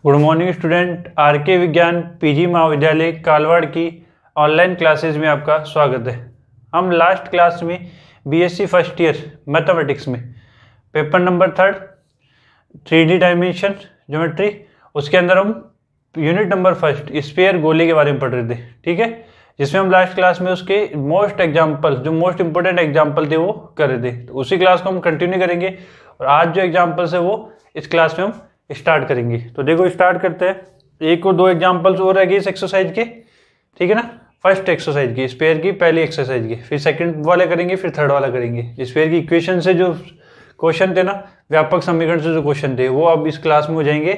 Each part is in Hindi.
Good morning student. आरके विज्ञान पीजी महाविद्यालय कालवाड़ की ऑनलाइन क्लासेस में आपका स्वागत है। हम लास्ट क्लास में बीएससी फर्स्ट ईयर मैथमेटिक्स में paper number 3 3D dimension geometry, उसके अंदर हम यूनिट नंबर 1 स्फीयर गोले के बारे में पढ़ रहे थे। ठीक है, जिसमें हम लास्ट क्लास में उसके मोस्ट इंपोर्टेंट एग्जाम्पल थे वो कर रहे थे। तो उसी क्लास को हम कंटिन्यू करेंगे और आज जो एग्जाम्पल्स है वो इस क्लास में हम स्टार्ट करेंगे। तो देखो स्टार्ट करते हैं। एक और दो एग्जाम्पल्स और रहेगी इस एक्सरसाइज के, ठीक है ना। फर्स्ट एक्सरसाइज की स्फीयर की पहली एक्सरसाइज की, फिर सेकंड वाले करेंगे, फिर थर्ड वाला करेंगे। स्फीयर की इक्वेशन से जो क्वेश्चन थे ना, व्यापक समीकरण से जो क्वेश्चन थे वो अब इस क्लास में हो जाएंगे,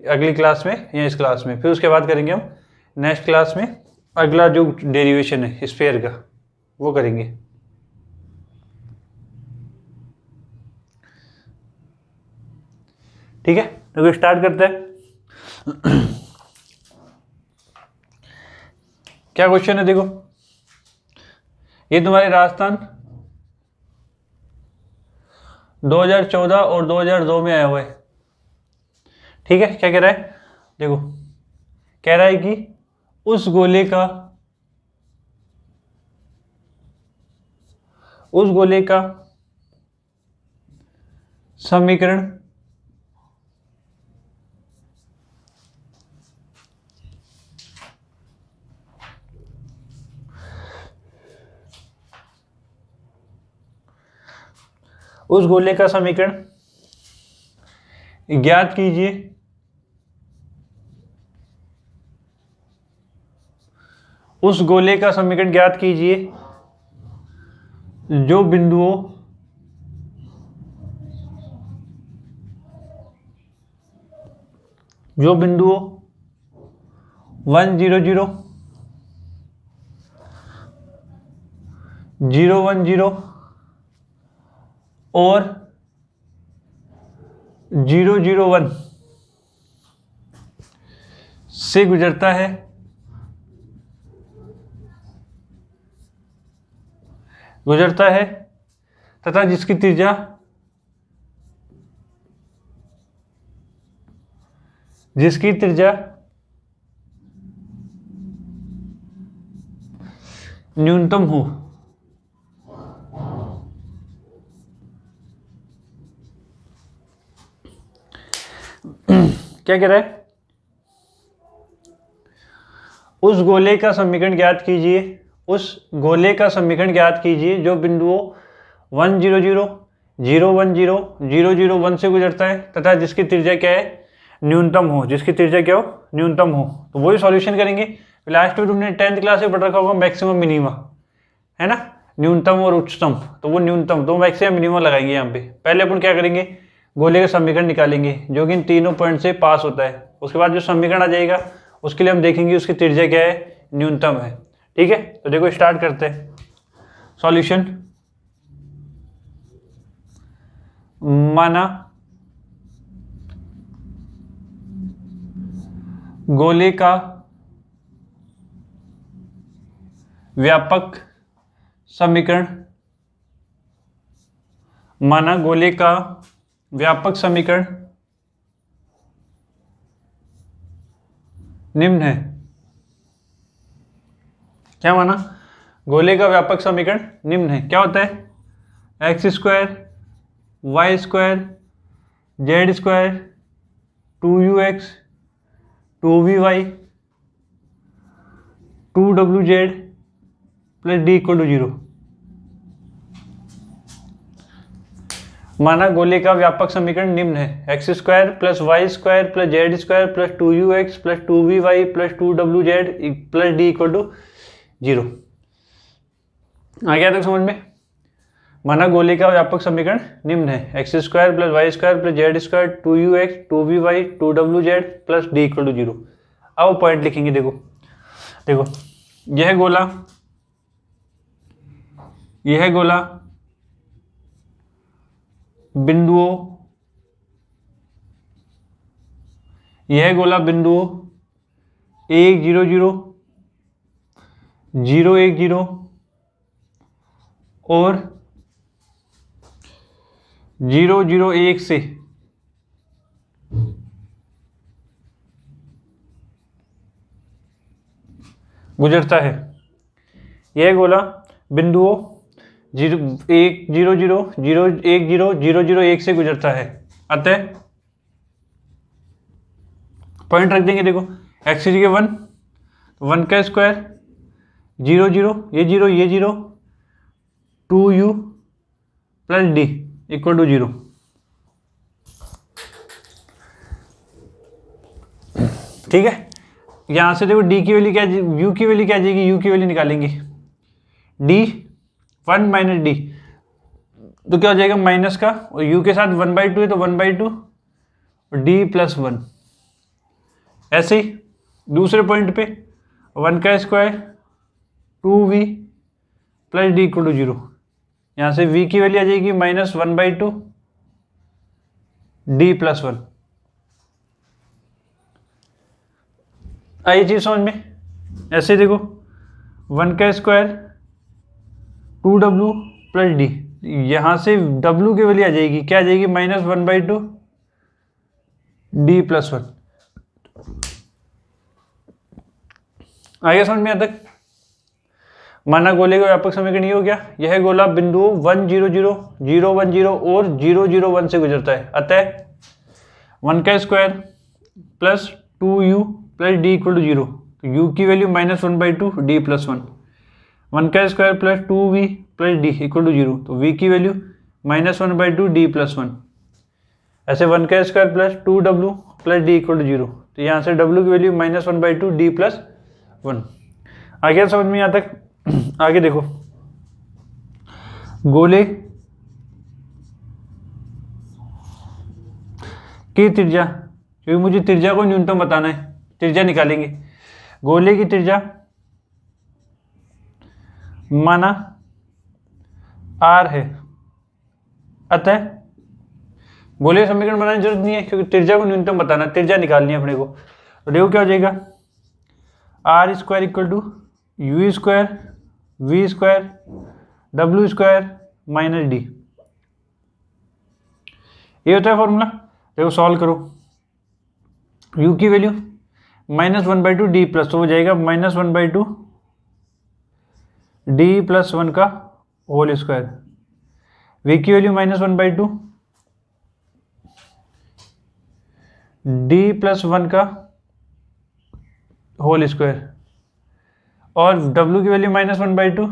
अगली क्लास में या इस क्लास में। फिर उसके बाद करेंगे हम नेक्स्ट क्लास में अगला जो डेरिवेशन है स्फीयर का वो करेंगे। ठीक है, तो स्टार्ट करते हैं। क्या क्वेश्चन है देखो, ये तुम्हारे राजस्थान 2014 और 2002 में आया हुआ है। ठीक है, क्या कह रहा है देखो, कह रहा है कि उस गोले का समीकरण ज्ञात कीजिए। उस गोले का समीकरण ज्ञात कीजिए जो बिंदुओं 1 0 0 0 1 0 और 0 0 1 से गुजरता है तथा जिसकी त्रिज्या न्यूनतम हो। क्या कह रहा है, उस गोले का समीकरण ज्ञात कीजिए जो बिंदुओं 1 0 0 0 1 0 0 0 1 से गुजरता है तथा जिसकी त्रिज्या क्या है, न्यूनतम हो। तो वही सॉल्यूशन करेंगे। लास्ट में तुमने 10th क्लास में पढ़ रखा होगा मैक्सिमम मिनिमा, है ना, न्यूनतम और उच्चतम। तो वो न्यूनतम तो मैक्सिमम मिनिमम लगाएंगे यहाँ पे। पहले अपन क्या करेंगे, गोले का समीकरण निकालेंगे जो कि इन तीनों पॉइंट से पास होता है। उसके बाद जो समीकरण आ जाएगा उसके लिए हम देखेंगे उसकी त्रिज्या क्या है, न्यूनतम है। ठीक है, तो देखो स्टार्ट करते हैं सॉल्यूशन। माना गोले का व्यापक समीकरण निम्न है। क्या माना, गोले का व्यापक समीकरण निम्न है। क्या होता है, x² y² z² 2ux 2vy 2wz plus d = 0। माना गोले का व्यापक समीकरण निम्न है, x² + y² + z² + 2ux + 2vy + 2wz plus d = 0। आ गया तक समझ में। माना गोले का व्यापक समीकरण निम्न है, x² + y² + z² 2ux 2vy 2wz plus d = 0। अब पॉइंट लिखेंगे। देखो यह गोला बिंदुओं 1 0 0 0 1 0 और 0 0 1 से गुजरता है। यह गोला बिंदुओं 1 से गुजरता है। अतः पॉइंट रख देंगे, देखो x के 1, 1 का स्क्वायर 0 0, ये 0 ये 0, 2u plus D equal to 0। ठीक है, यहां से देखो d की वैल्यू क्या, u की वैल्यू क्या आ जाएगी, u की वैल्यू निकालेंगे d 1 माइनस डी, तो क्या हो जाएगा माइनस का, और u के साथ 1/2 है तो 1/2 और d प्लस 1। ऐसे ही दूसरे पॉइंट पे 1 का square 2v plus D equal to 0। यहाँ से v की वैल्यू आ जाएगी -1/2 d प्लस 1। आई चीज समझ में? ऐसे देखो 1 का स्क्वायर 2w प्लस डी, यहाँ से w की वैल्यू आ जाएगी, क्या आ जाएगी -1/2 d प्लस 1। आगे समझ में आता है? माना गोले का व्यापक समीकरण ये हो गया, यह गोला बिंदुओं 1 0 0, 0 1 0 और 0 0 1 से गुजरता है। अतः 1 का square plus 2u plus D equal to 0, तो u की वैल्यू -1/2 डी प्लस 1। 1 का square plus 2v plus D equal to 0, तो v की वैल्यू -1/2 डी प्लस 1। ऐसे 1 का square plus 2w plus D equal to 0, तो यहाँ से w की वैल्यू -1/2 डी प्लस 1। आगे समझ में यहाँ तक? आगे देखो, गोले की त्रिज्या, क्योंकि मुझे त्रिज्या को न्यूनतम बताना है, त्रिज्या निकालेंगे। गोले की त्रिज्या माना r है, अतः गोले का समीकरण बनाने की जरूरत नहीं है, क्योंकि त्रिज्या को न्यूनतम बताना, त्रिज्या निकालनी है अपने को। तो देखो क्या हो जाएगा, r square equal to u square v square w square minus D, ये होता है फॉर्मूला। देखो सॉल्व करो, u की वैल्यू -1/2 डी प्लस, तो हो जाएगा -1/2 डी प्लस 1 का होल स्क्वायर। v की वैल्यू -1/2 डी प्लस 1 का होल स्क्वायर, और w की वैल्यू -1/2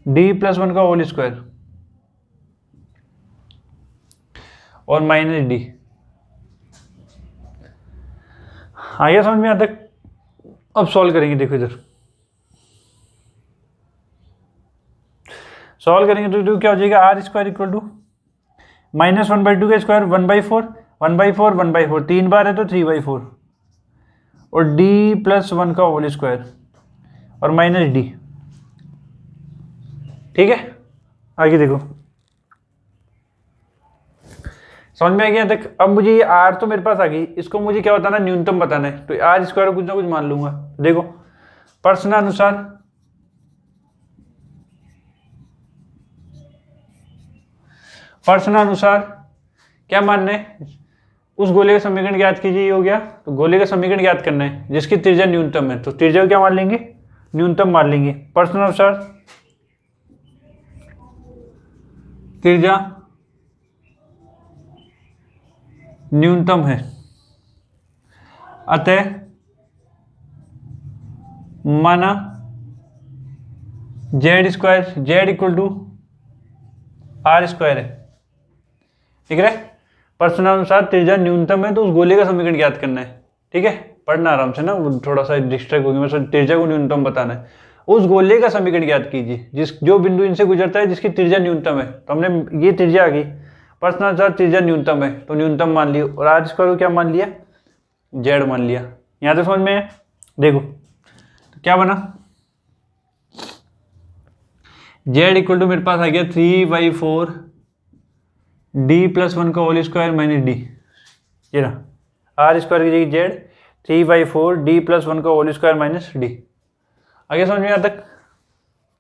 डी प्लस 1 का होल स्क्वायर और माइनस डी। आइए समझ में आता है? अब सॉल्व करेंगे, देखो इधर सॉल्व करेंगे तो क्या हो जाएगा, r स्क्वायर इक्वल टू -1/2 का स्क्वायर 1/4, 1/4 1/4 3 बार है तो 3/4 और d प्लस 1 का होल स्क्वायर और माइनस डी। ठीक है, आगे देखो समझ में आ गया तक? अब मुझे ये r तो मेरे पास आ गई, इसको मुझे क्या बताना, न्यूनतम बताना है, तो r स्क्वायर कुछ ना कुछ मान लूंगा। देखो प्रश्नानुसार क्या मानना है, उस गोले का समीकरण ज्ञात कीजिए, ये हो गया। तो गोले का समीकरण ज्ञात करना है जिसकी त्रिज्या न्यूनतम है, तो त्रिज्या क्या मान लेंगे, न्यूनतम मान लेंगे। प्रश्नानुसार त्रिज्या न्यूनतम है, अतः माना z square z equal to r square है। ठीक है, प्रश्नानुसार त्रिज्या न्यूनतम है तो उस गोले का समीकरण ज्ञात करना है। ठीक है, पढ़ना आराम से ना, वो थोड़ा सा डिस्ट्रैक्ट होगी, मतलब त्रिज्या को न्यूनतम बताना है। उस गोले का समीकरण ज्ञात कीजिए जो बिंदु इनसे गुजरता है जिसकी त्रिज्या न्यूनतम है। तो हमने ये त्रिज्या आ गई, प्रश्नानुसार त्रिज्या न्यूनतम है तो न्यूनतम मान लिया, और r स्क्वायर को क्या मान लिया, z मान लिया। यहाँ तक समझ में है? देखो तो क्या बना, z इक्वल टू मेरे पास आ गया 3/4 डी प्लस 1 का होल स्क्वायर माइनस डी। ये ना r स्क्वायर की जगह z 3/4 डी प्लस 1 का होल स्क्वायर माइनस डी। आगे समझ में यहाँ तक?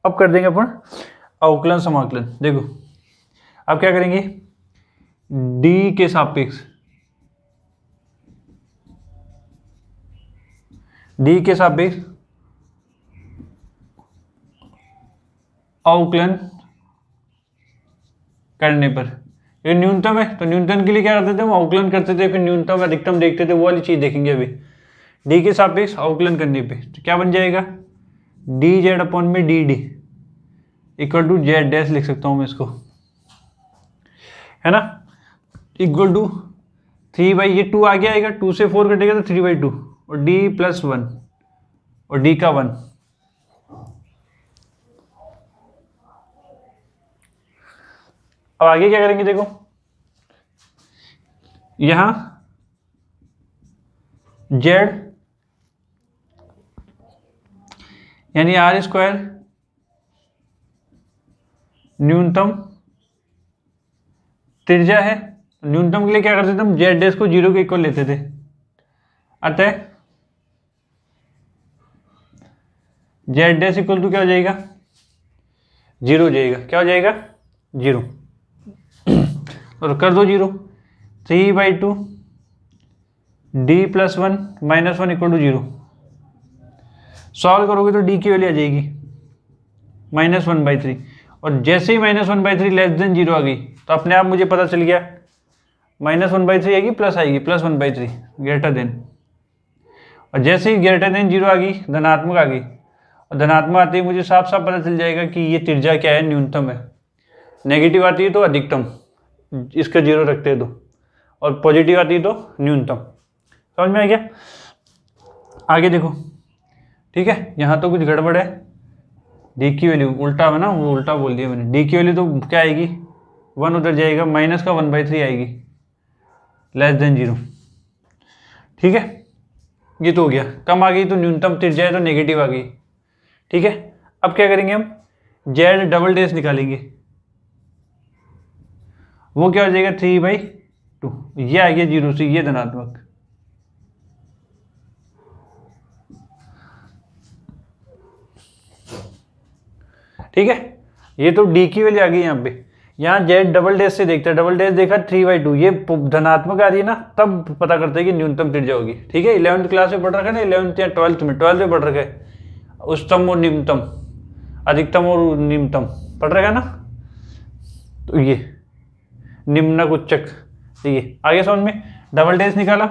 अब कर देंगे अपन अवकलन समाकलन। देखो अब क्या करेंगे, d के सापेक्ष डी के सापेक्ष अवकलन करने पर, ये न्यूनतम है तो न्यूनतम के लिए क्या करते थे, हम अवकलन करते थे, फिर न्यूनतम अधिकतम देखते थे, वो वाली चीज देखेंगे अभी। डी के सापेक्ष अवकलन करने पे तो क्या बन जाएगा, डी जेड अपॉन में D D equal to Z dash लिख सकता हूँ मैं इसको, है ना, इक्वल टू 3 ये 2 आगे आएगा, 2 से 4 कटेगा तो 3/2 और d + 1 और d का 1। अब आगे क्या करेंगे, देखो यहां z यानी r² न्यूनतम त्रिज्या है, न्यूनतम के लिए क्या करते थे हम, जेड डैश को 0 के इक्वल लेते थे, अतः जेड डैश इक्वल टू क्या हो जाएगा, 0 हो जाएगा, क्या हो जाएगा 0 और कर दो 0, 3/2 d + 1 - 1 इक्वल टू 0। सॉल्व करोगे तो d की वैल्यू आ जाएगी -1/3 और जैसे ही -1/3 <0 आ गई तो अपने आप मुझे पता चल गया -1/3 आएगी प्लस आएगी +1/3 ग्रेटर देन, और जैसे ही ग्रेटर देन 0 आ गई धनात्मक आ गई, और धनात्मक आते ही मुझे साफ साफ पता चल जाएगा कि ये त्रिज्या क्या है, न्यूनतम है। नेगेटिव आती है तो अधिकतम, इसका 0 रखते हैं तो, और पॉजिटिव आती है तो न्यूनतम। समझ में आ गया, आगे देखो, ठीक है, यहाँ तो कुछ गड़बड़ है, डी की वैल्यू उल्टा है ना, वो उल्टा बोल दिया मैंने, डी की वैल्यू तो क्या आएगी 1 उधर जाएगा, माइनस का 1/3 आएगी <0। ठीक है, ये तो हो गया, कम आ गई तो न्यूनतम त्रिज्या है तो नेगेटिव आ गई। ठीक है, अब क्या करेंगे हम, जेड डबल डैश निकालेंगे, वो क्या हो जाएगा 3/2, ये आ गया 0 से, ये धनात्मक। ठीक है, ये तो डी की वैल्यू आ गई यहाँ पे, यहाँ जेड डबल डैश से देखते हैं, डबल डैश देखा 3/2, ये धनात्मक आ रही है ना, तब पता करते हैं कि न्यूनतम त्रिज्या होगी। ठीक है, 11th क्लास में पढ़ रखा है ना, 11th या 12th में पढ़ रखा है, उच्चतम और निम्नतम, अधिकतम और निम्नतम पढ़ रखा है ना, तो ये निम्नक उच्चक, ये आगे समझ में। डबल डैश निकाला,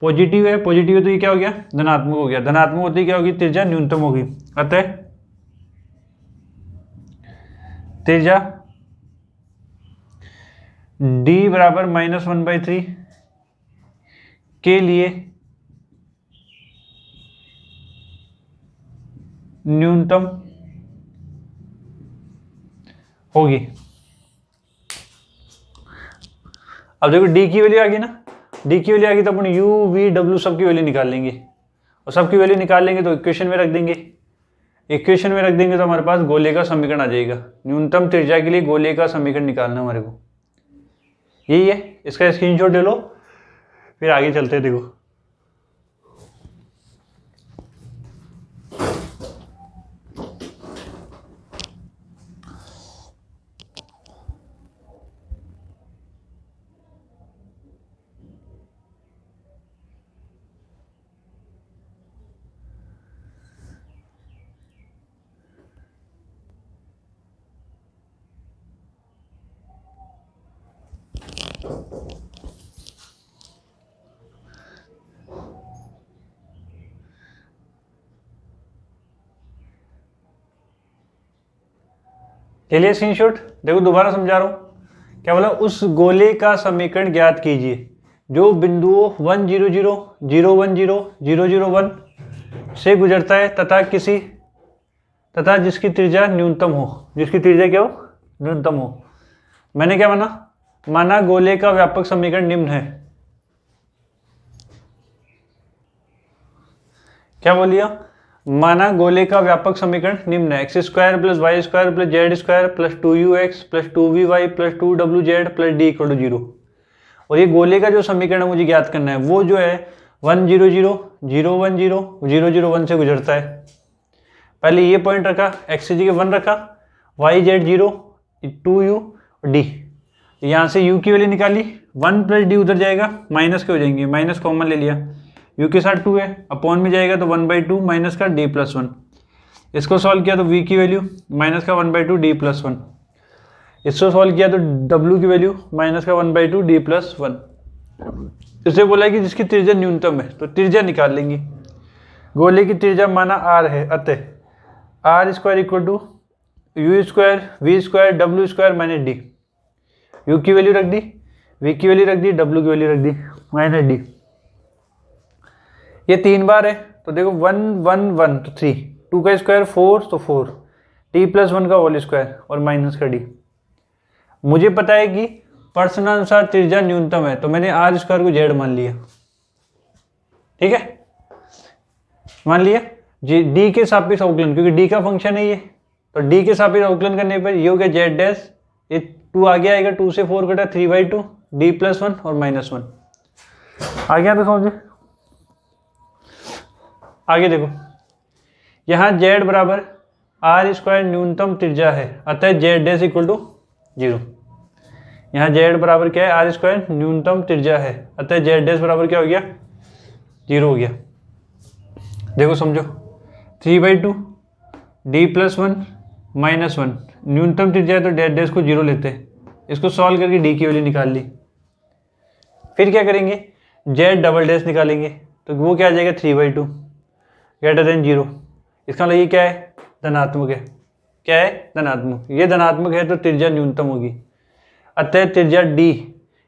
पॉजिटिव है, पॉजिटिव है तो ये क्या हो गया धनात्मक हो गया, धनात्मक होती क्या होगी, त्रिज्या न्यूनतम होगी, अतः त्रिज्या d बराबर -1/3 के लिए न्यूनतम होगी। अब देखो d की वैल्यू आ गई ना, d की वैल्यू आ गई तो अपन u v w सब की वैल्यू निकाल लेंगे, और सबकी वैल्यू निकाल लेंगे तो इक्वेशन में रख देंगे, इक्वेशन में रख देंगे तो हमारे पास गोले का समीकरण आ जाएगा। न्यूनतम त्रिज्या के लिए गोले का समीकरण निकालना हमारे को, यही है, इसका स्क्रीनशॉट ले लो, फिर आगे चलते हैं। देखो ले लिया स्क्रीनशॉट, देखो दोबारा समझा रहा हूं, क्या बोला, उस गोले का समीकरण ज्ञात कीजिए जो बिंदुओं 1 0 0 0 1 0 0 0 1 से गुजरता है तथा जिसकी त्रिज्या न्यूनतम हो, जिसकी त्रिज्या क्या हो, न्यूनतम हो। मैंने क्या माना गोले का व्यापक समीकरण निम्न है, क्या बोलिए, माना गोले का व्यापक समीकरण निम्न है, x² + y² + z² + 2ux + 2vy + 2wz + d = 0। और ये गोले का जो समीकरण है मुझे ज्ञात करना है, वो जो है 1 0 0 0 1 0 0 0 1 से गुजरता है। पहले ये पॉइंट रखा, x की जगह 1 रखा, y z 0 2u d, यहाँ से u की वैल्यू निकाली, 1 + d उधर जाएगा, माइनस के हो जाएंगे, माइनस कॉमन ले लिया, u के साथ 2 है, अपॉन में जाएगा तो 1/2 माइनस का d+1। इसको सॉल्व किया तो v की वैल्यू माइनस का 1/2 d+1। इसको सॉल्व किया तो w की वैल्यू माइनस का 1/2 d+1। इसे बोला है कि जिसकी त्रिज्या न्यूनतम है तो त्रिज्या निकाल लेंगे। गोले की त्रिज्या माना r है, अतः r square equal to u square v square w square minus D. u की वैल्यू रख दी, v की वैल्यू रख दी, w की वैल्यू रख दी माइनस डी। ये 3 बार है तो देखो 1 1 1 तो 3, 2 का स्क्वायर 4 तो 4, t+1 का होल स्क्वायर और माइनस का डी। मुझे पता है कि प्रश्नानुसार त्रिज्या न्यूनतम है तो मैंने r स्क्वायर को z मान लिया। ठीक है, मान लिया जी। d के सापेक्ष अवकलन, क्योंकि d का फंक्शन है ये, तो d के सापेक्ष अवकलन करने पर ये हो गया z डैश, ये 2 आगे आएगा, 2 से 4 कटा 3/2 d+1 और -1 आ गया। तो समझे, आगे देखो, यहाँ z बराबर r स्क्वायर न्यूनतम त्रिज्या है, अतः z डैश इक्वल टू 0। यहाँ z बराबर क्या है, r स्क्वायर न्यूनतम त्रिज्या है, अतः z डैश बराबर क्या हो गया, 0 हो गया। देखो समझो, 3/2 d+1 -1 न्यूनतम त्रिज्या है तो z डैश को 0 लेते हैं। इसको सॉल्व करके d की वैल्यू निकाल ली। फिर क्या करेंगे, z डबल डैश निकालेंगे तो वो क्या आ जाएगा, 3/2 ग्रेटर देन 0। इसका मतलब ये क्या है, धनात्मक है। क्या है, धनात्मक। ये धनात्मक है तो त्रिज्या न्यूनतम होगी, अतः त्रिज्या d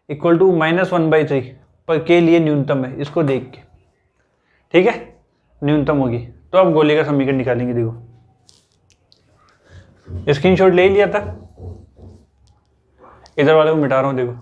इक्वल टू -1/3 पर के लिए न्यूनतम है, इसको देख के। ठीक है, न्यूनतम होगी। तो अब गोले का समीकरण निकालेंगे। देखो स्क्रीनशॉट ले लिया था, इधर वाले को मिटा रहा हूँ। देखो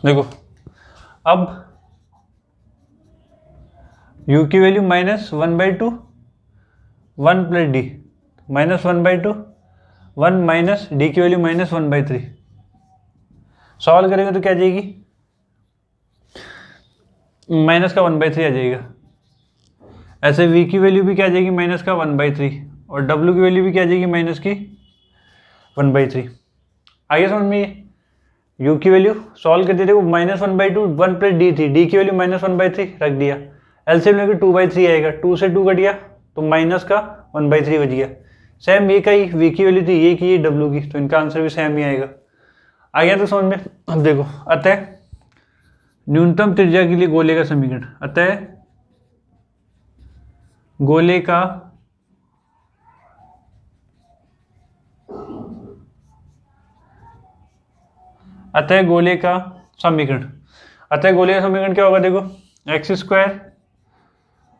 देखो, अब u की value -1/2 1 plus D, -1/2 1 minus D की वैल्यू -1/3। सॉल्व करेंगे तो क्या आ जाएगी, माइनस का 1/3 आ जाएगा। ऐसे v की वैल्यू भी क्या आ जाएगी, माइनस का 1/3, और w की वैल्यू भी क्या आ जाएगी, माइनस की 1/3। आगे समझ में, u की वैल्यू सॉल्व करते थे, -1/2 1 प्लस डी थी, डी की वैल्यू -1/3 रख दिया, एलसीएम लेकर 2/3 आएगा, 2 से 2 कट गया तो माइनस का 1/3 बच गया। सेम ये का ही v की वैल्यू थी, ये की ये w की, तो इनका आंसर भी सेम ही आएगा। आ गया तो समझ में। अब देखो, अतः न्यूनतम त्रिज्या के लिए गोले का समीकरण, अतः गोले का समीकरण, अतः गोले का समीकरण क्या होगा, देखो x²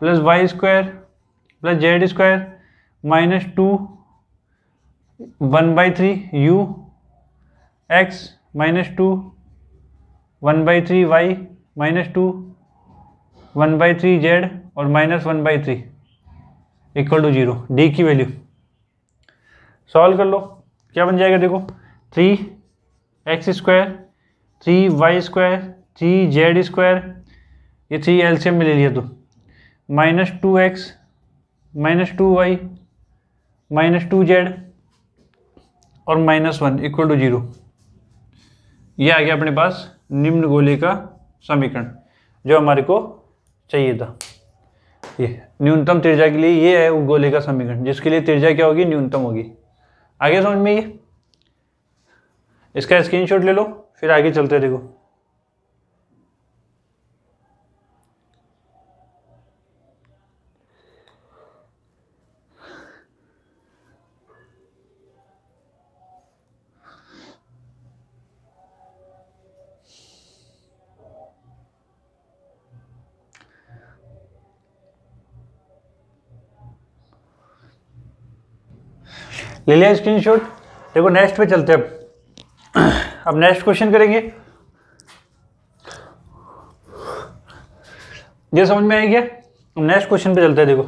plus Y square plus Z square -2 1/3 u x -2 1/3 y -2 1/3 z और -1/3 इक्वल टू 0। डी की वैल्यू सॉल्व कर लो, क्या बन जाएगा, देखो 3x² 3y² 3z², ये 3 एलसीएम में ले लिया तो -2x -2y -2z और -1 इक्वल टू 0। ये आ गया अपने पास निम्न गोले का समीकरण जो हमारे को चाहिए था। ये न्यूनतम त्रिज्या के लिए ये है वो गोले का समीकरण जिसके लिए त्रिज्या क्या होगी, न्यूनतम होगी। आगे समझ में, ये इसका स्क्रीनशॉट ले लो, फिर आगे चलते देखो। ले लिया स्क्रीनशॉट। देखो नेक्स्ट पे चलते हैं। अब नेक्स्ट क्वेश्चन करेंगे, ये समझ में आई क्या? नेक्स्ट क्वेश्चन पे चलते हैं। देखो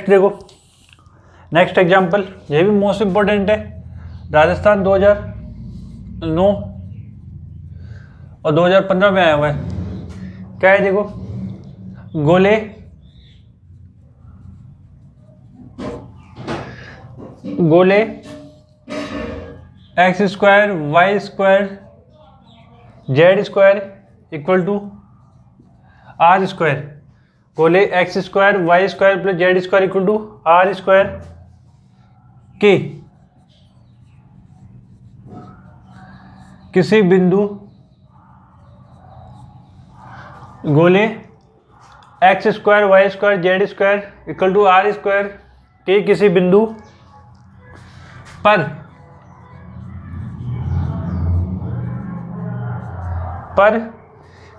देखो नेक्स्ट एग्जाम्पल, ये भी मोस्ट इम्पोर्टेंट है। राजस्थान 2009 और 2015 में आया हुआ है। क्या है? देखो गोले x square Y square Z square equal to are square. गोले x square Y square plus Z square equal to are square के किसी बिंदु गोले x square Y square Z square equal to are square के किसी बिंदु पर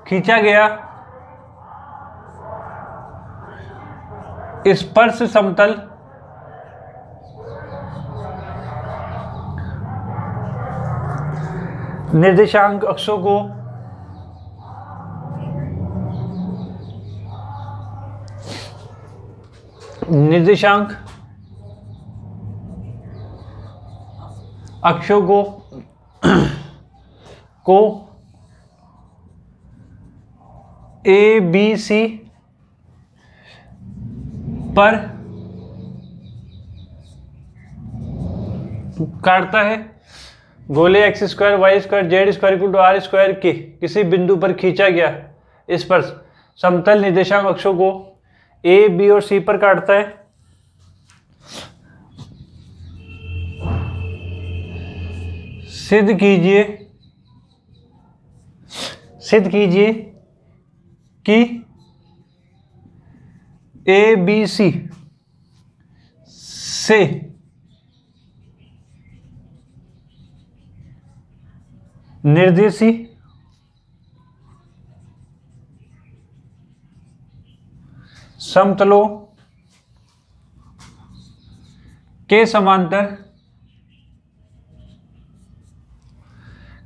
खींचा गया स्पर्श समतल निर्देशांक अक्षों को ए बी सी पर काटता है। गोले x square Y square Z square equal to are square के किसी बिंदु पर खींचा गया स्पर्श समतल निर्देशांक अक्षों को ए बी और सी पर काटता है। सिद्ध कीजिए कि ए बी सी से निर्देशी समतलों के समांतर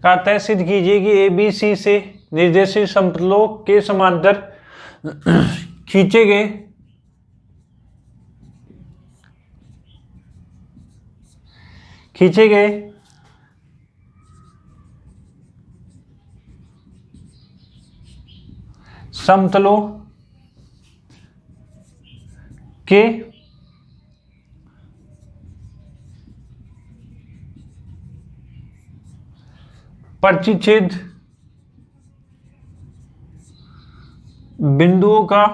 कहता है। सिद्ध कीजिए कि ए बी सी से निर्देशित समतलों के समांतर खींचे गए समतलों के परिच्छेद बिंदुओं का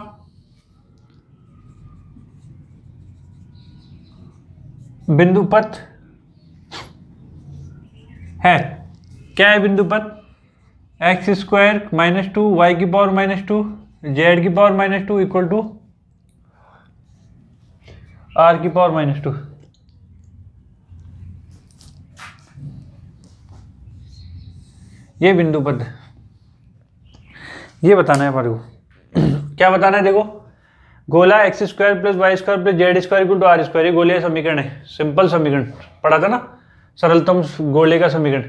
बिंदुपथ है। क्या है बिंदुपथ? X square minus two y की पावर माइनस टू जेड की power minus two equal to r की पावर माइनस टू। ये बिंदुपथ है, ये बताना है हमारे को। क्या बताना है? देखो गोला X square plus Y square plus Z square equal to are square, ये गोले का समीकरण है। सिंपल समीकरण पढ़ा था ना, सरलतम गोले का समीकरण।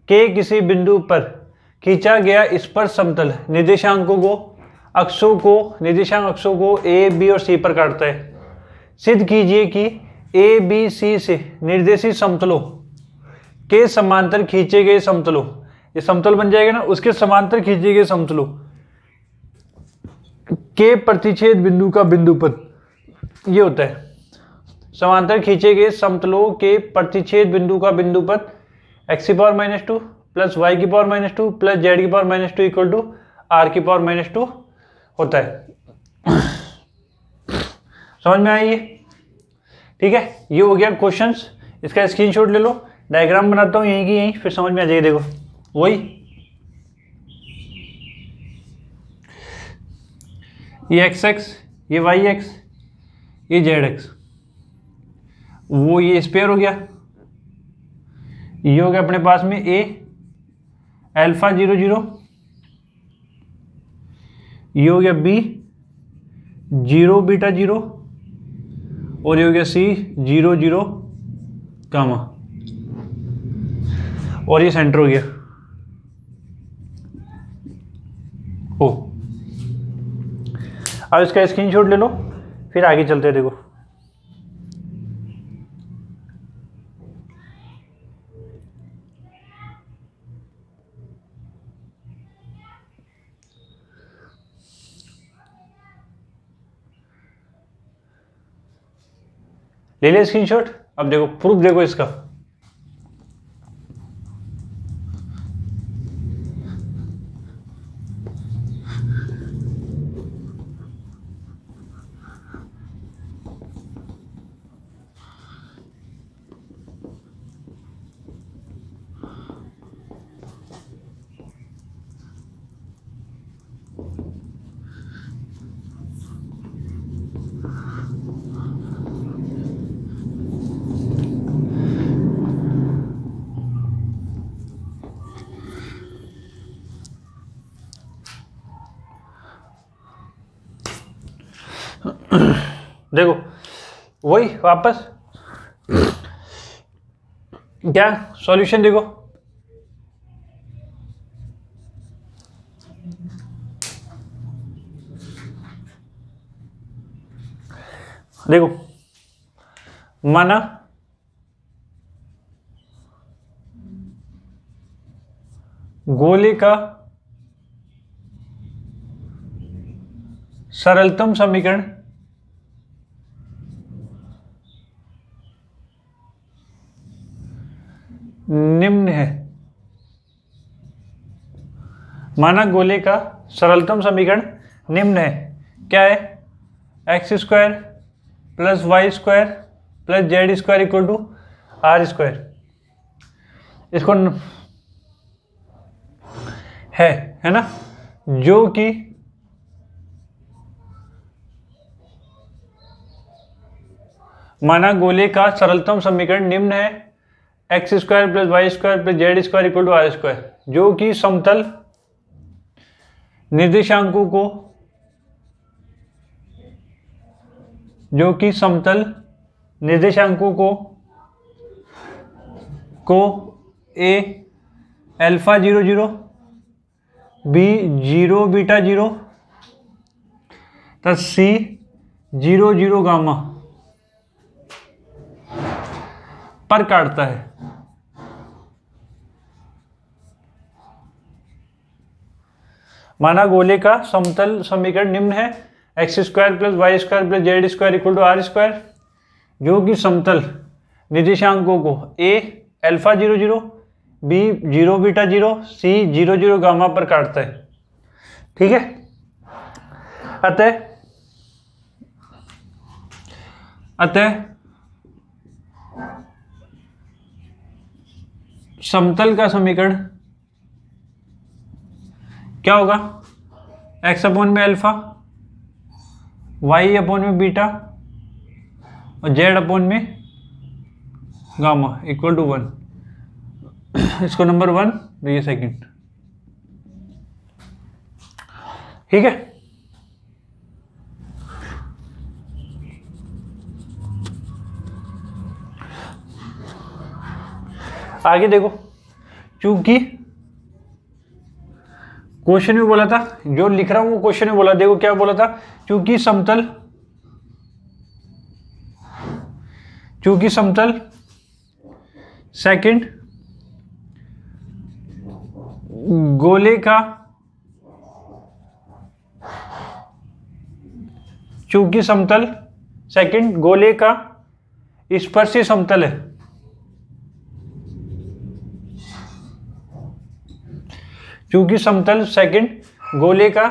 के किसी बिंदु पर खींचा गया स्पर्श समतल निर्देशांक अक्षों को ए बी और सी पर काटता है। सिद्ध कीजिए कि ए बी सी से निर्देशित समतलों के समांतर खींचे गए समतलों, ये समतल बन जाएगा ना, उसके समांतर खींचे गए समतलों के प्रतिच्छेद बिंदु का बिंदुपथ, ये होता है समांतर खींचे गए समतलों के प्रतिच्छेद बिंदु का बिंदुपथ x⁻² plus y⁻² plus z⁻² equal to r⁻² होता है। समझ में आई ये? ठीक है, ये हो गया क्वेश्चंस। इसका स्क्रीनशॉट ले लो, डायग्राम बनाता हूँ यहीं की यहीं, फिर समझ में आ जाएगी। देखो वही ये x, ये y, ये z, वो ये स्पेयर हो गया। ये हो गया अपने पास में a अल्फा 0 0, ये हो गया b 0 बीटा 0, और ये हो गया c 0 0 गामा, और ये सेंटर हो गया ओ। अब इसका स्क्रीनशॉट ले लो, फिर आगे चलते हैं। देखो ले लिया स्क्रीनशॉट। अब देखो प्रूफ, देखो इसका। देखो वही वापस क्या सॉल्यूशन, देखो देखो माना गोले का सरलतम समीकरण निम्न है। माना गोले का सरलतम समीकरण निम्न है। क्या है? x² plus y² plus z² equal to r²। इसको है ना, जो कि माना गोले का सरलतम समीकरण निम्न है x² plus y² plus z² equal to r², जो कि समतल निर्देशांकों को a अल्फा 0 0, b 0 बीटा 0 तथा c 0 0 गामा पर काटता है। माना गोले का समतल समीकरण निम्न है x² plus y² plus z² equal to r², जो कि समतल निर्देशांकों को a alpha 0 0, b 0 beta 0, c 0 0 gamma पर काटता है। ठीक है, अतः समतल का समीकरण क्या होगा? x अपॉन में अल्फा, y अपॉन में बीटा और z अपॉन में गामा इक्वल टू 1। इसको नंबर 1, ये सेकंड। ठीक है, आगे देखो, चूंकि क्वेश्चन में बोला था, जो लिख रहा हूं वो क्वेश्चन में बोला, देखो क्या बोला था, चूंकि समतल सेकंड गोले का, चूंकि समतल सेकंड गोले का स्पर्शी समतल है, चूंकि समतल सेकंड गोले का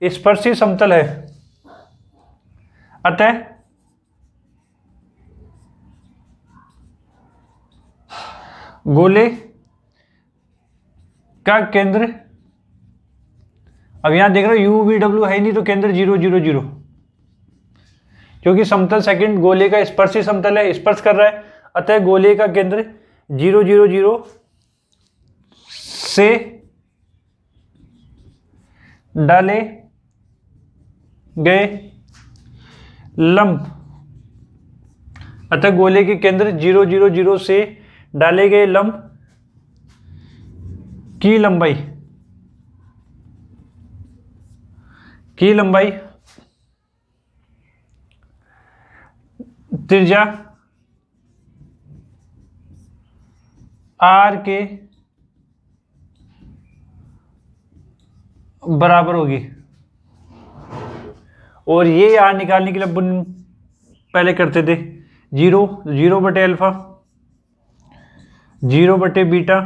स्पर्शी समतल है, अतः गोले का केंद्र, अब यहां देख रहे हो यू वी डब्ल्यू है नहीं तो केंद्र 0 0 0, क्योंकि समतल सेकंड गोले का स्पर्शी समतल है, स्पर्श कर रहा है, अतः गोले का केंद्र 0 0 0 से डाले गए लंब, अतः गोले के केंद्र 0 0 0 से डाले गए लंब की लंबाई त्रिज्या r के बराबर होगी। और ये r निकालने के लिए अपन पहले करते थे 0 बटे अल्फा, 0 बटे बीटा,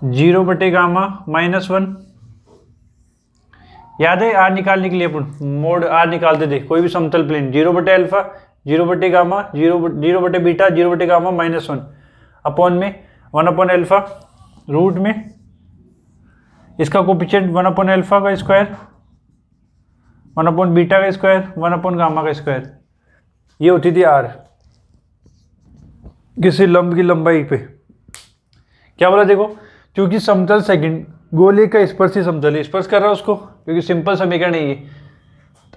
0 बटे गामा -1। याद है r निकालने के लिए अपन मोड r निकालते थे, कोई भी समतल प्लेन 0 बटे अल्फा, 0 बटे गामा, 0 बटे बीटा, 0 बटे गामा -1 अपॉन में 1 अपॉन अल्फा, रूट में इसका कोफिशिएंट 1 अपॉन अल्फा का स्क्वायर, 1 अपॉन बीटा का स्क्वायर, 1 अपॉन गामा का स्क्वायर। ये होती थी r किसी लंब की लंबाई पे। क्या बोला देखो, क्योंकि समतल सेकंड गोले का स्पर्शी समतल है, स्पर्श कर रहा है उसको, क्योंकि सिंपल समीकरण है ये,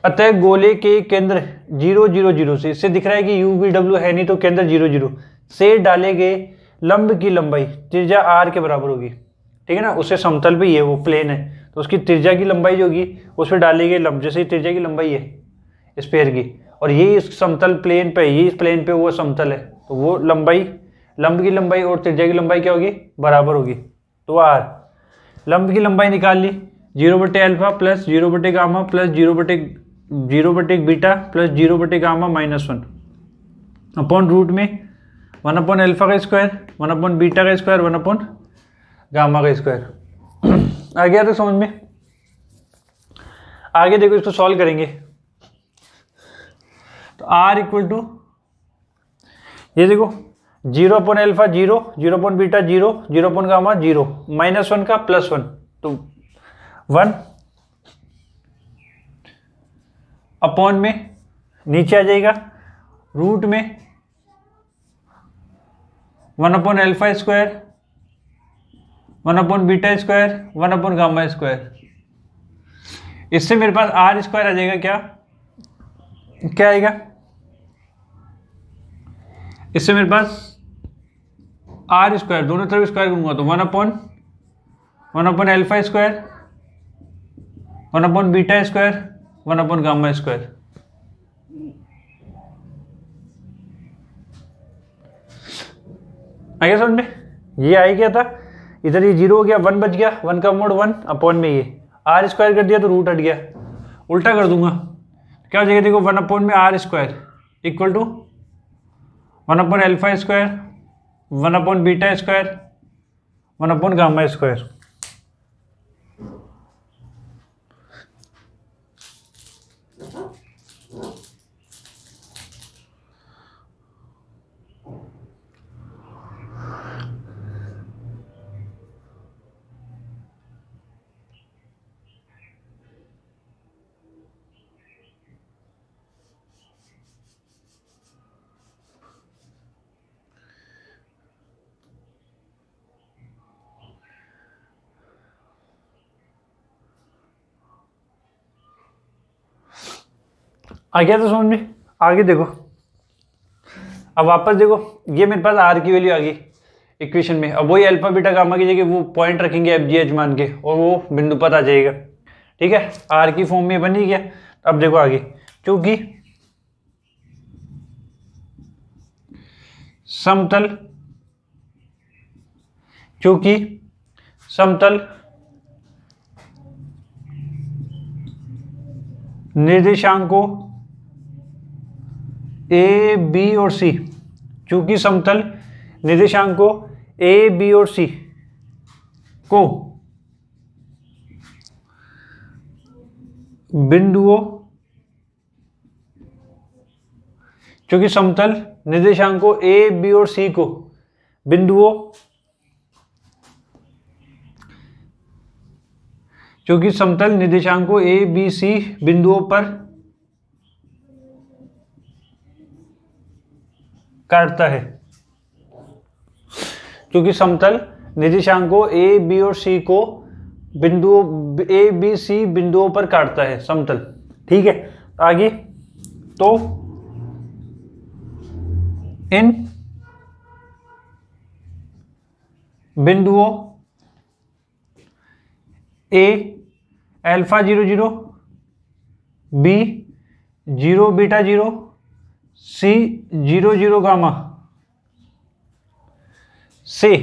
अतः गोले के केंद्र 0 0 0 से, इससे दिख रहा है कि यू वी डब्ल्यू है नहीं तो केंद्र 0 0 से डाले गए लंब की लंबाई त्रिज्या r के बराबर होगी। ठीक है ना, उससे समतल पे ही है, वो प्लेन है तो उसकी त्रिज्या की लंबाई जो होगी उस पर डाले गए लंब, जैसे त्रिज्या की लंबाई है स्फीयर की, और ये इस समतल प्लेन पे, ये इस प्लेन पे वो समतल है, तो वो लंबाई, लंब की लंबाई और त्रिज्या की लंबाई क्या होगी, बराबर होगी। तो r लंब की लंबाई निकाल ली, 0 बटे अल्फा प्लस 0 बटे गामा प्लस 0 बटे बीटा प्लस 0 बटे गामा -1 अपॉन रूट में 1 अपॉन अल्फा का स्क्वायर, 1 अपॉन बीटा का स्क्वायर, 1 अपॉन गामा का स्क्वायर। आ गया तो समझ में। आगे देखो, इसको सॉल्व करेंगे तो r इक्वल टू, ये देखो 0 upon alpha 0, 0 upon beta 0, 0 upon gamma 0, -1 का +1 तो 1 अपॉन में नीचे आ जाएगा, रूट में 1 upon alpha square, 1 upon beta square, 1 upon gamma square. इससे मेरे पास r स्क्वायर आ जाएगा, क्या आएगा, इससे मेरे पास r स्क्वायर, दोनों तरफ स्क्वायर करूंगा तो 1 upon alpha square, 1 upon beta square, 1 upon gamma square. आ गया समझ में। ये आई क्या था, इधर ये 0 हो गया, 1 बच गया, 1 का मोड 1 अपॉन में ये r स्क्वायर कर दिया तो रूट हट गया, उल्टा कर दूंगा क्या हो जाएगा, देखो 1 अपॉन में r square equal to 1 upon alpha square, 1 upon beta square, 1 upon gamma square. आ गया तो समझ में। आगे देखो, अब वापस देखो, ये मेरे पास r की वैल्यू आ गई, इक्वेशन में। अब वही अल्फा बीटा गामा की जगह वो पॉइंट रखेंगे एफ जी एच मान के और वो बिंदु पता आ जाएगा। ठीक है, आर की फॉर्म में बन ही गया। अब देखो आगे, क्योंकि समतल निर्देशांकों ए बी और सी, चूंकि समतल निर्देशांकों ए बी और सी को बिंदुओं, चूंकि समतल निर्देशांकों ए बी और सी को बिंदुओं, चूंकि समतल निर्देशांकों ए बी सी बिंदुओं पर काटता है, क्योंकि समतल निर्देशांकों ए बी और सी को बिंदुओं ए बी सी बिंदुओं पर काटता है समतल। ठीक है, आगे तो इन बिंदुओं ए अल्फा 0 0, बी 0 बीटा 0, सी 0 0 गामा से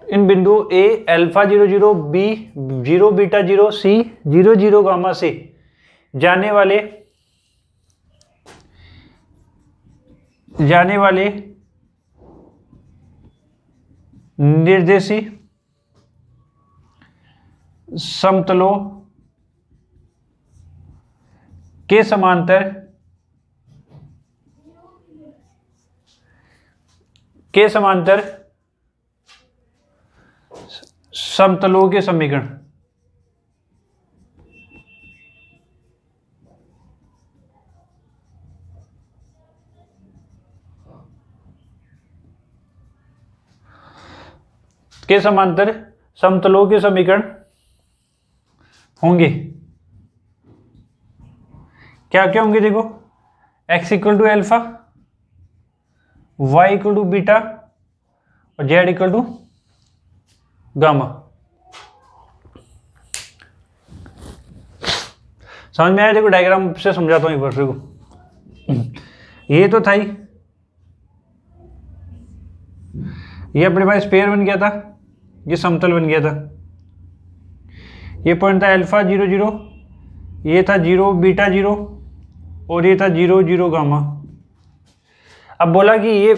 इन बिंदुओं ए अल्फा 0 0, बी 0 बीटा 0, सी 0 0 गामा से जाने वाले निर्देशी समतलों के समांतर समतलों के समीकरण। के समांतर समतलों के समीकरण होंगे। क्या क्या होंगे देखो, x equal to alpha, y equal to beta और z इक्वल टू गामा। समझ में आया? देखो डायग्राम से समझाता हूँ एक बार देखो। ये तो था ही, ये अपने पास स्फीयर बन गया था, ये समतल बन गया था, ये पॉइंट था अल्फा 0 0, ये था 0 बीटा 0 और ये था 0 0 गामा। अब बोला कि ये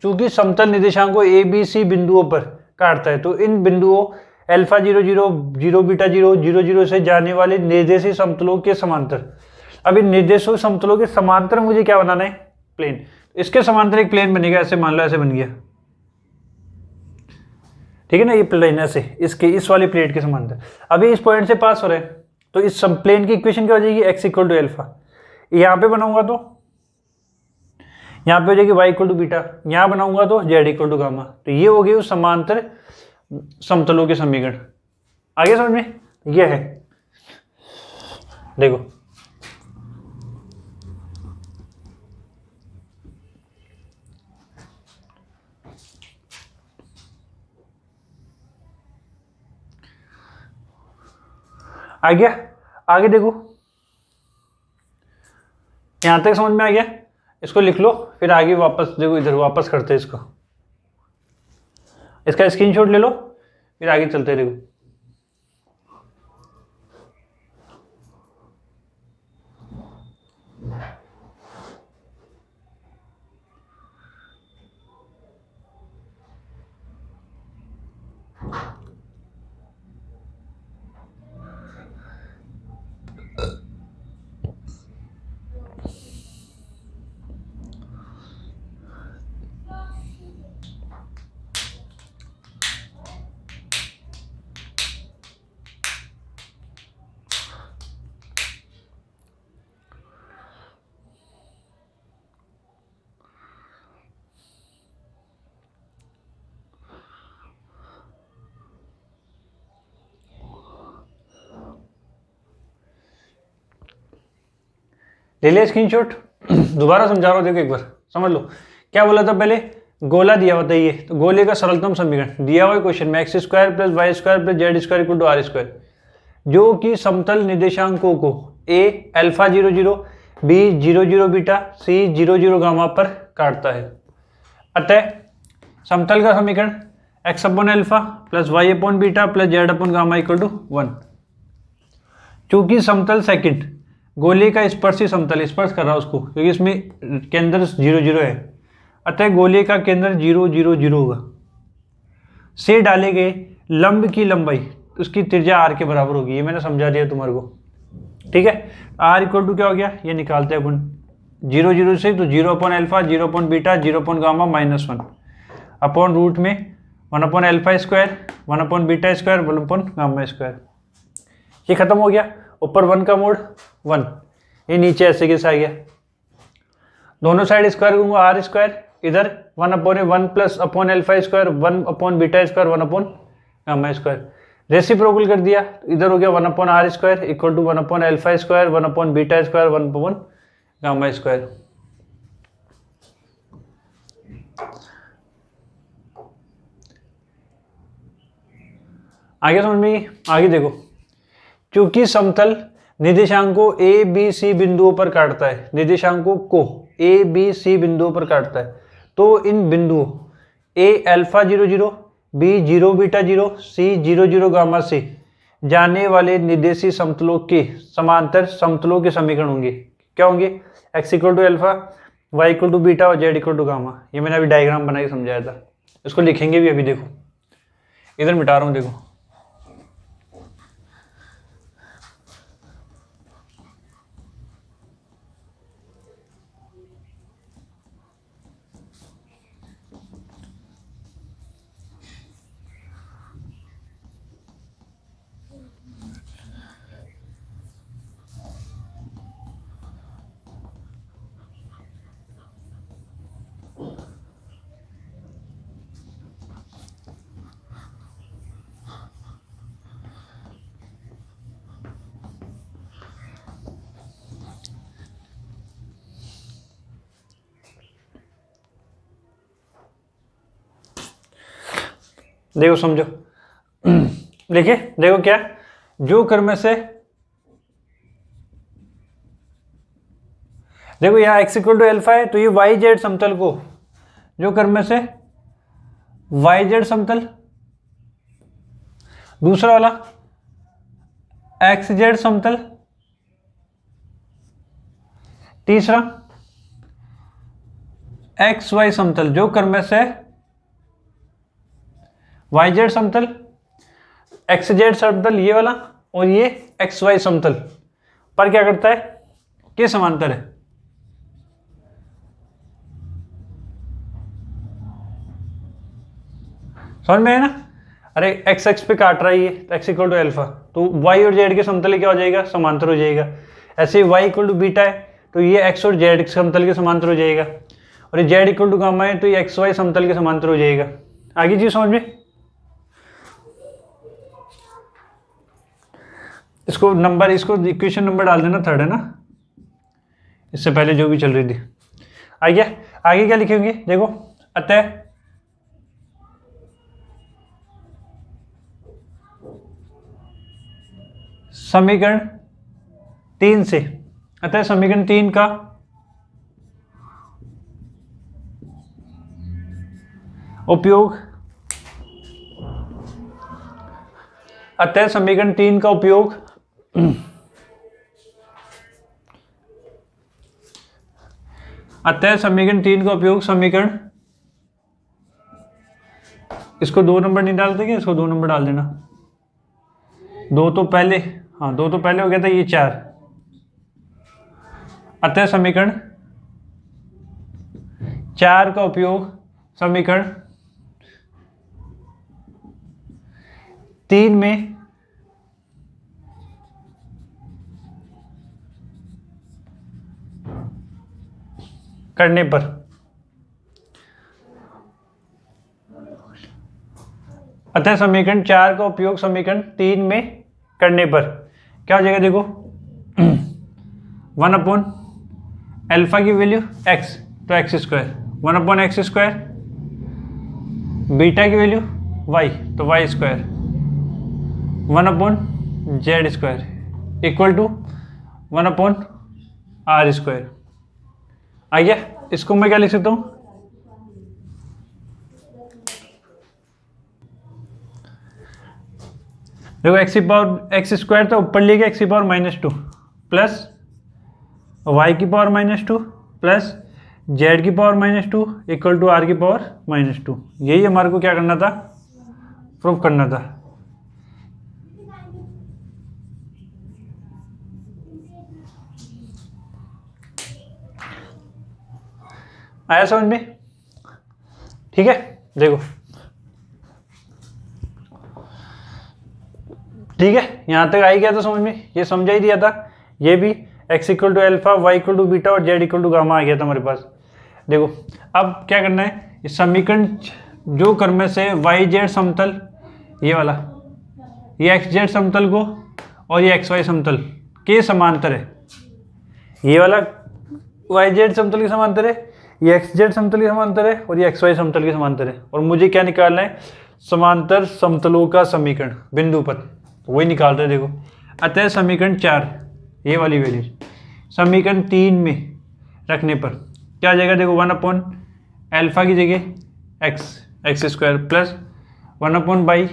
चूंकि समतल निर्देशांकों ए बी सी बिंदुओं पर काटता है, तो इन बिंदुओं अल्फा 0 0, 0 बीटा 0, 0 0 से जाने वाले निर्देशी समतलों के समांतर। अब इन निर्देशों समतलों के समांतर मुझे क्या बनाना है? प्लेन। इसके समांतर एक प्लेन बनेगा, ऐसे मान लो, ऐसे बन गया। ठीक है ना, ये प्लेन ऐसे इसके इस वाली प्लेट के समांतर। अभी इस पॉइंट से पास हो रहे हैं, तो इस सब प्लेन की इक्वेशन क्या हो जाएगी? x equal to alpha. यहां पे बनाऊंगा तो यहाँ पे हो जाएगी y इक्वल टू बीटा, यहाँ बनाऊंगा तो z इक्वल टू गामा। तो ये हो गई उस समांतर समतलों के समीकरण। आगे समझ में? ये है, देखो आ गया। आगे देखो, यहां तक समझ में आ गया? इसको लिख लो, फिर आगे वापस देखो, इधर वापस करते हैं इसको, इसका स्क्रीनशॉट ले लो, फिर आगे चलते हैं। देखो ले लिया स्क्रीनशॉट? दोबारा समझा रहा हूँ, देखो एक बार समझ लो। क्या बोला था पहले? गोला दिया हुआ था ये, तो गोले का सरलतम समीकरण दिया हुआ है क्वेश्चन में, X square plus Y square plus Z square equal to are square, जो कि समतल निर्देशांकों को A alpha 0 0, B 0 0 beta, C 0 0 gamma पर काटता है। अतः समतल का समीकरण X upon alpha plus Y upon beta plus Z upon gamma equal to 1। चूंकि समतल सेकंड गोले का स्पर्शी समतल, स्पर्श कर रहा है उसको क्योंकि इसमें केंद्र 0 0 है, अतः गोले का केंद्र 0 0 0 होगा। से डाले गए लंब की लंबाई उसकी त्रिज्या आर के बराबर होगी, ये मैंने समझा दिया तुम्हारे को, ठीक है। आर इक्वल टू क्या हो गया, ये निकालते हैं अपन 0 0 से, तो 0 upon alpha 0 upon beta 0 upon gamma -1 upon root में 1 upon alpha square 1 upon beta square 1 upon gamma square. ये खत्म हो गया, ऊपर 1 का मोड 1, ये नीचे ऐसे कैसे आ गया, दोनों साइड स्क्वायर करूंगा आर स्क्वायर, इधर 1 upon 1 plus upon alpha square 1 upon beta square 1 upon gamma square, reciprocal कर दिया, इधर हो गया 1 upon R square equal to 1 upon alpha square 1 upon beta square 1 upon gamma square. आगे समझ में? आगे देखो, चूंकि समतल निर्देशांकों ए बी सी बिंदुओं पर काटता है, निर्देशांकों को ए बी सी बिंदुओं पर काटता है, तो इन बिंदुओं ए अल्फा 0 0, बी 0 बीटा 0, सी 0 0 गामा से जाने वाले निर्देशीय समतलों के समांतर समतलों के समीकरण होंगे। क्या होंगे? X equal to alpha, Y equal to beta और जेड इक्वल टू गामा। ये मैंने अभी डायग्राम बना के समझाया था, इसको लिखेंगे भी अभी। देखो इधर मिटा रहा हूँ, देखो देखो समझो। देखिए देखो क्या, जो क्रम में से देखो यहाँ x इक्वल टू अल्फा है, तो ये वाई जेड समतल को, जो क्रम में से वाई जेड समतल, दूसरा वाला एक्स जेड समतल, तीसरा एक्स वाई समतल, जो क्रम में से वाई जेड समतल, एक्स जेड समतल ये वाला, और ये एक्स वाई समतल पर क्या करता है, के समांतर है। समझ में है ना? अरे एक्स एक्स पे काट रहा है ये, तो एक्स इक्वल टू अल्फा, तो वाई और जेड के समतल क्या हो जाएगा, समांतर हो जाएगा। ऐसे वाई इक्वल टू बीटा है, तो ये एक्स और जेड के समतल के समांतर हो जाएगा, और ये जेड इक्वल टू गामा है, तो ये एक्स वाई समतल के समांतर हो जाएगा। आगे चीज समझ में? इसको नंबर, इसको इक्वेशन नंबर डाल देना 3 है ना, इससे पहले जो भी चल रही थी। आगे आगे क्या लिखेंगे देखो, अतः समीकरण 3 से, अतः समीकरण 3 का उपयोग, अतः समीकरण 3 का उपयोग समीकरण 3 का उपयोग समीकरण, इसको 2 नंबर नहीं डालते क्या, इसको 2 नंबर डाल देना, 2 तो पहले, हाँ 2 तो पहले हो गया था, ये 4। अतः समीकरण 4 का उपयोग समीकरण 3 में करने पर, अतः समीकरण 4 का उपयोग समीकरण 3 में करने पर क्या हो जाएगा, देखो 1 अपॉन अल्फा की वैल्यू एक्स, तो एक्स स्क्वायर, 1/x², बीटा की वैल्यू वाई, तो Y square, 1/z² equal to 1/r²। आ गया। इसको मैं क्या लिख सकता हूँ, देखो x² तो ऊपर लेके x⁻² plus y⁻² plus z⁻² equal to r⁻²। यही हमारे को क्या करना था, प्रूफ करना था। आया समझ में? ठीक है, देखो ठीक है, यहां तक आई गया तो समझ में, ये समझा ही दिया था। ये भी x = अल्फा, y = बीटा और z = गामा आ गया था हमारे पास। देखो अब क्या करना है, इस समीकरण जो क्रम से yz समतल, ये वाला, ये xz समतल को और ये xy समतल के समांतर है, ये वाला yz समतल के समांतर है, ये xz समतल के समांतर है और ये xy समतल के समांतर है। और मुझे क्या निकालना है, समांतर समतलों का समीकरण, बिंदु पथ, वही निकाल रहे। देखो अतः समीकरण 4, ये वाली वैल्यू समीकरण 3 में रखने पर क्या आ जाएगा, देखो 1/अल्फा की जगह x² प्लस 1/y,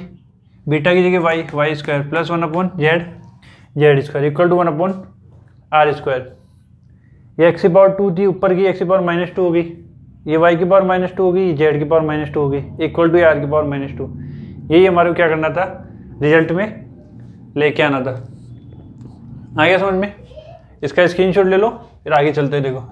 बीटा की जगह y² plus 1/z² equal to 1/r²। ये x⁻² थी, ऊपर की x⁻² हो गई, ये y⁻² हो गई, z⁻² हो गई, इक्वल टू r⁻²। यही हमारे को क्या करना था, रिजल्ट में लेके आना था। आ गया समझ में? इसका स्क्रीनशॉट ले लो, फिर आगे चलते हैं। देखो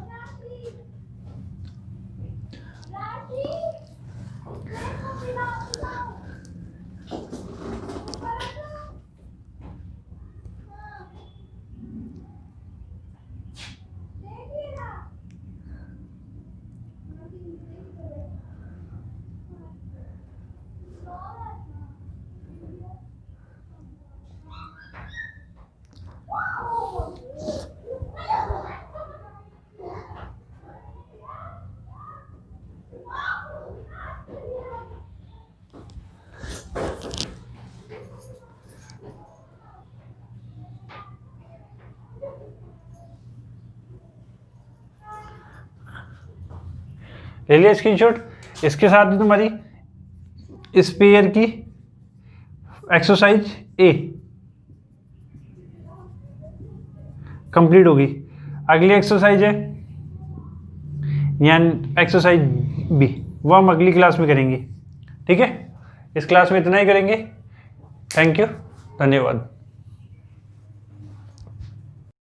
ले लिया स्क्रीनशॉट। इसके साथ ही तुम्हारी इस पेयर की एक्सरसाइज ए कंप्लीट होगी। अगली एक्सरसाइज है यानी एक्सरसाइज बी, वो हम अगली क्लास में करेंगे। ठीक है, इस क्लास में इतना ही करेंगे। थैंक यू, धन्यवाद।